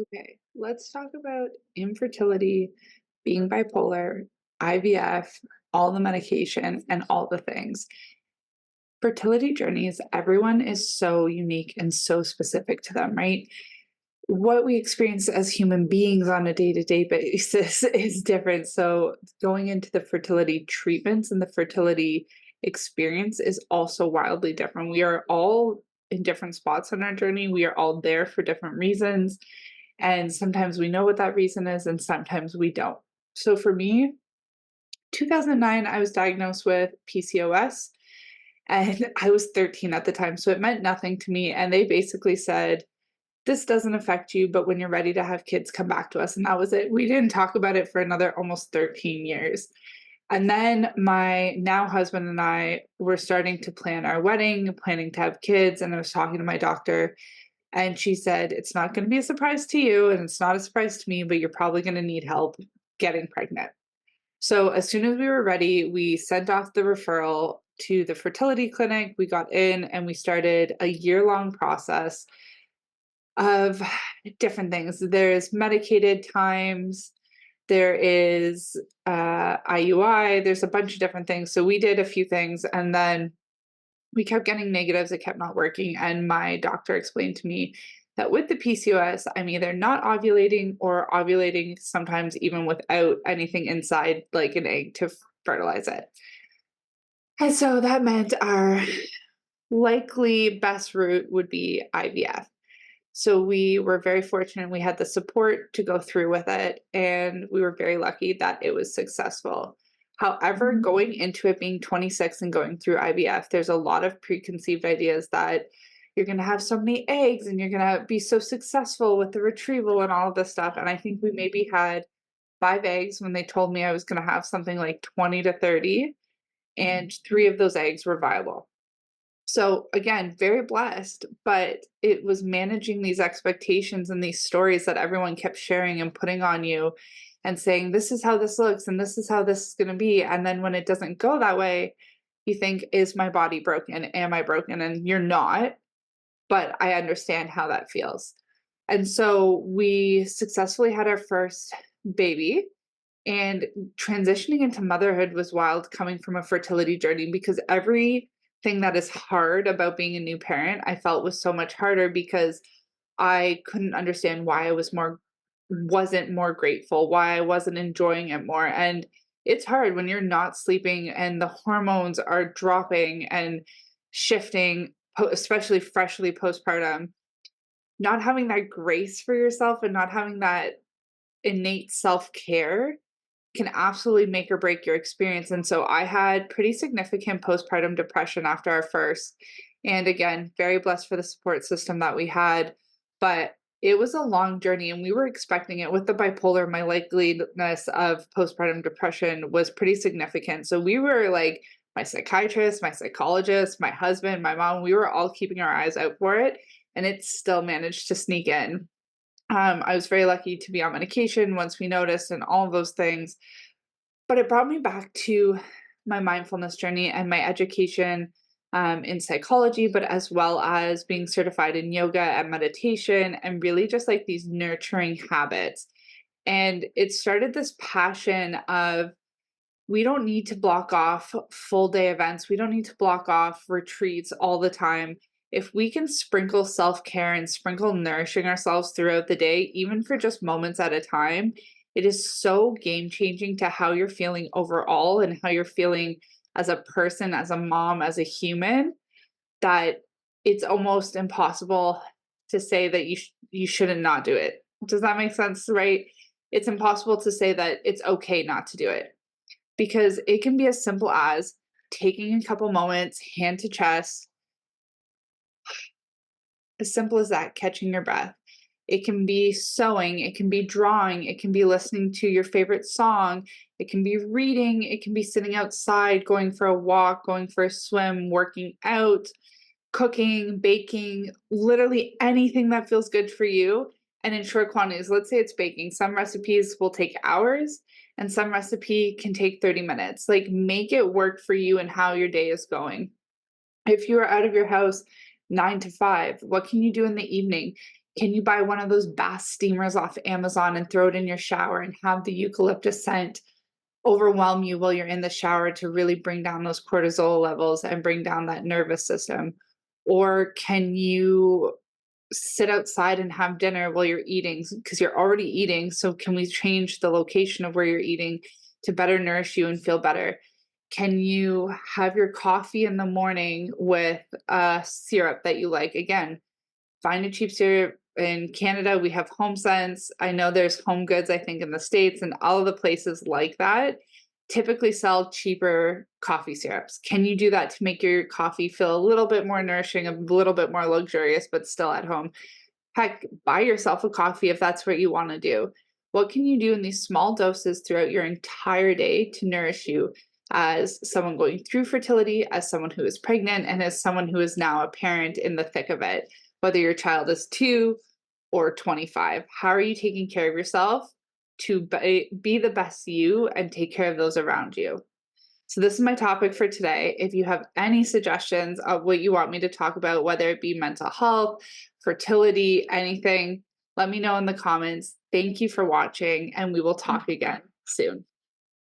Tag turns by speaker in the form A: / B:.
A: Okay, let's talk about infertility, being bipolar, IVF, all the medication, and all the things. Fertility journeys, everyone is so unique and so specific to them, right? What we experience as human beings on a day to day basis is different. So, going into the fertility treatments and the fertility experience is also wildly different. We are all in different spots on our journey. We are all there for different reasons. And sometimes we know what that reason is, and sometimes we don't. So, for me, 2009, I was diagnosed with PCOS and I was 13 at the time. So, it meant nothing to me. And they basically said, this doesn't affect you, but when you're ready to have kids, come back to us. And that was it. We didn't talk about it for another almost 13 years. And then my now husband and I were starting to plan our wedding, planning to have kids. And I was talking to my doctor, and she said, it's not going to be a surprise to you, and it's not a surprise to me, but you're probably going to need help getting pregnant. So as soon as we were ready, we sent off the referral to the fertility clinic. We got in and we started a year-long process of different things. There's medicated times, there is IUI, there's a bunch of different things. So we did a few things and then we kept getting negatives. It kept not working. And my doctor explained to me that with the PCOS, I'm either not ovulating or ovulating sometimes even without anything inside, like an egg to fertilize it. And so that meant our likely best route would be IVF. So we were very fortunate. We had the support to go through with it, and we were very lucky that it was successful. However, going into it being 26 and going through IVF, there's a lot of preconceived ideas that you're going to have so many eggs and you're going to be so successful with the retrieval and all of this stuff. And I think we maybe had 5 eggs when they told me I was going to have something like 20 to 30, and 3 of those eggs were viable. So again, very blessed, but it was managing these expectations and these stories that everyone kept sharing and putting on you and saying, this is how this looks and this is how this is going to be. And then when it doesn't go that way, you think, is my body broken? Am I broken? And you're not, but I understand how that feels. And so we successfully had our first baby. And transitioning into motherhood was wild coming from a fertility journey because everything that is hard about being a new parent, I felt was so much harder because I couldn't understand why I wasn't more grateful, why I wasn't enjoying it more. And it's hard when you're not sleeping and the hormones are dropping and shifting, especially freshly postpartum, not having that grace for yourself and not having that innate self-care can absolutely make or break your experience. And so I had pretty significant postpartum depression after our first. And again, very blessed for the support system that we had. But it was a long journey and we were expecting it. With the bipolar, my likeliness of postpartum depression was pretty significant. So we were like, my psychiatrist, my psychologist, my husband, my mom, we were all keeping our eyes out for it. And it still managed to sneak in. I was very lucky to be on medication once we noticed and all of those things. But it brought me back to my mindfulness journey and my education in psychology, but as well as being certified in yoga and meditation and really just like these nurturing habits. And it started this passion of we don't need to block off full day events. We don't need to block off retreats all the time. If we can sprinkle self care and sprinkle nourishing ourselves throughout the day, even for just moments at a time, it is so game changing to how you're feeling overall and how you're feeling as a person, as a mom, as a human, that it's almost impossible to say that you shouldn't not do it. Does that make sense, right? It's impossible to say that it's okay not to do it because it can be as simple as taking a couple moments, hand to chest, as simple as that, catching your breath. It can be sewing, it can be drawing, it can be listening to your favorite song, it can be reading, it can be sitting outside, going for a walk, going for a swim, working out, cooking, baking, literally anything that feels good for you and in short quantities. Let's say it's baking. Some recipes will take hours and some recipe can take 30 minutes. Like make it work for you and how your day is going. If you are out of your house 9 to 5, what can you do in the evening? Can you buy one of those bath steamers off Amazon and throw it in your shower and have the eucalyptus scent overwhelm you while you're in the shower to really bring down those cortisol levels and bring down that nervous system? Or can you sit outside and have dinner while you're eating because you're already eating? So, can we change the location of where you're eating to better nourish you and feel better? Can you have your coffee in the morning with a syrup that you like? Again, find a cheap syrup. In Canada, we have Home Sense. I know there's Home Goods, I think, in the States, and all of the places like that typically sell cheaper coffee syrups. Can you do that to make your coffee feel a little bit more nourishing, a little bit more luxurious, but still at home? Heck, buy yourself a coffee if that's what you want to do. What can you do in these small doses throughout your entire day to nourish you as someone going through fertility, as someone who is pregnant, and as someone who is now a parent in the thick of it? Whether your child is 2 or 25, how are you taking care of yourself to be the best you and take care of those around you? So, this is my topic for today. If you have any suggestions of what you want me to talk about, whether it be mental health, fertility, anything, let me know in the comments. Thank you for watching, and we will talk again soon.